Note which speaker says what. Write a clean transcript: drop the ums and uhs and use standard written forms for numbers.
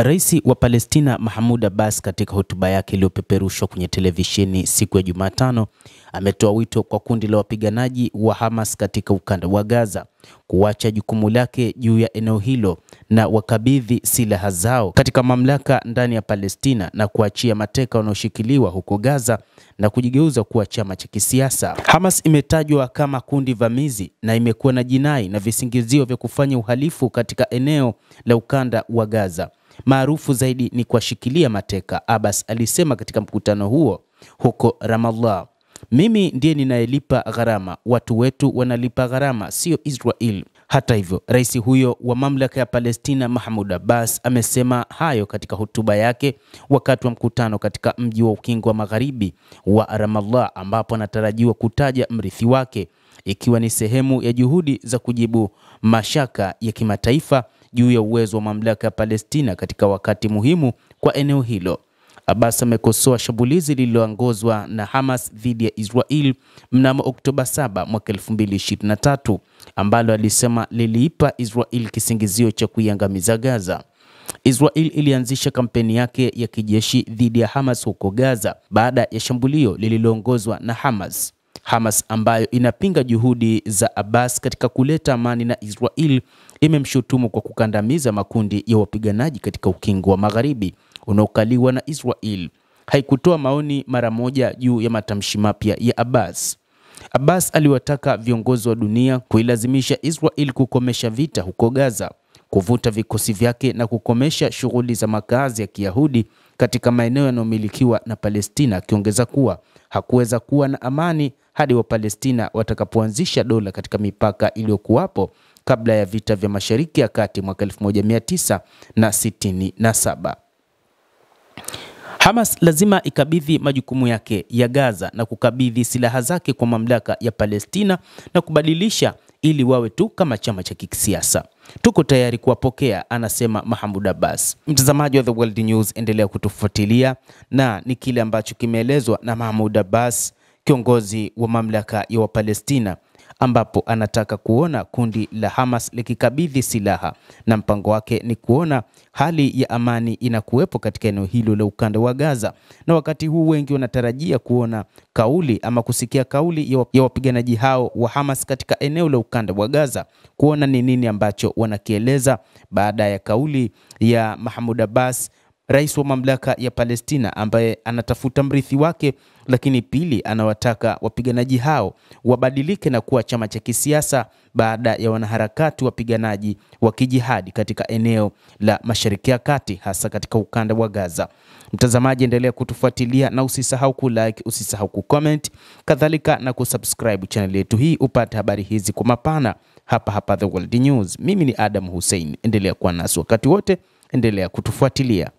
Speaker 1: Rais wa Palestina Mahmoud Abbas katika hotuba yake iliyopeperushwa kwenye televisheni siku ya Jumatano ametoa wito kwa kundi la wapiganaji wa Hamas katika ukanda wa Gaza kuacha jukumu lake juu ya eneo hilo na wakabidhi silaha zao katika mamlaka ndani ya Palestina na kuachia mateka wanaoshikiliwa huko Gaza na kujigeuza kuwa chama cha kisiasa. Hamas imetajwa kama kundi vamizi na imekuwa na jinai na visingizio vya kufanya uhalifu katika eneo la ukanda wa Gaza. Maarufu zaidi ni kuwashikilia mateka, Abbas alisema katika mkutano huo huko Ramallah. Mimi ndiye ninayelipa gharama, watu wetu wanalipa gharama, sio Israel. Hata hivyo, rais huyo wa mamlaka ya Palestina Mahmoud Abbas amesema hayo katika hotuba yake wakati wa mkutano katika mji wa Ukingo wa Magharibi wa Ramallah, ambapo anatarajiwa kutaja mrithi wake, ikiwa ni sehemu ya juhudi za kujibu mashaka ya kimataifa juu ya uwezo wa mamlaka ya Palestina katika wakati muhimu kwa eneo hilo. Abbas amekosoa shambulizi lililoongozwa na Hamas dhidi ya Israel mnamo Oktoba 7 mwaka 2023 ambalo alisema liliipa Israel kisingizio cha kuiangamiza Gaza. Israel ilianzisha kampeni yake ya kijeshi dhidi ya Hamas huko Gaza baada ya shambulio lililoongozwa na Hamas. Hamas ambayo inapinga juhudi za Abbas katika kuleta amani na Israel imemshutumu kwa kukandamiza makundi ya wapiganaji katika Ukingo wa Magharibi unaokaliwa na Israel. Haikutoa maoni mara moja juu ya matamshi mapya ya Abbas. Abbas aliwataka viongozi wa dunia kuilazimisha Israel kukomesha vita huko Gaza, kuvuta vikosi vyake na kukomesha shughuli za makazi ya Kiyahudi katika maeneo yanayomilikiwa na Palestina, akiongeza kuwa hakuweza kuwa na amani hadi Wapalestina watakapoanzisha dola katika mipaka iliyokuwapo kabla ya vita vya Mashariki ya Kati mwaka 1967. Hamas lazima ikabidhi majukumu yake ya Gaza na kukabidhi silaha zake kwa mamlaka ya Palestina na kubadilisha ili wawe tu kama chama cha kisiasa. Tuko tayari kuwapokea, anasema Mahmoud Abbas. Mtazamaji wa The World News, endelea kutufuatilia, na ni kile ambacho kimeelezwa na Mahmoud Abbas, kiongozi wa mamlaka ya Palestina, ambapo anataka kuona kundi la Hamas likikabidhi silaha, na mpango wake ni kuona hali ya amani inakuwepo katika eneo hilo la ukanda wa Gaza. Na wakati huu wengi wanatarajia kuona kauli ama kusikia kauli ya wapiganaji hao wa Hamas katika eneo la ukanda wa Gaza, kuona ni nini ambacho wanakieleza baada ya kauli ya Mahmoud Abbas, rais wa mamlaka ya Palestina, ambaye anatafuta mrithi wake, lakini pili anawataka wapiganaji hao wabadilike na kuwa chama cha kisiasa baada ya wanaharakati wapiganaji wa kijihadi katika eneo la Mashariki ya Kati, hasa katika ukanda wa Gaza. Mtazamaji, endelea kutufuatilia na usisahau kulike, usisahau kucomment, kadhalika na kusubscribe channel yetu hii upate habari hizi kwa mapana hapa The World News. Mimi ni Adam Hussein, endelea kuwa nasi wakati wote, endelea kutufuatilia.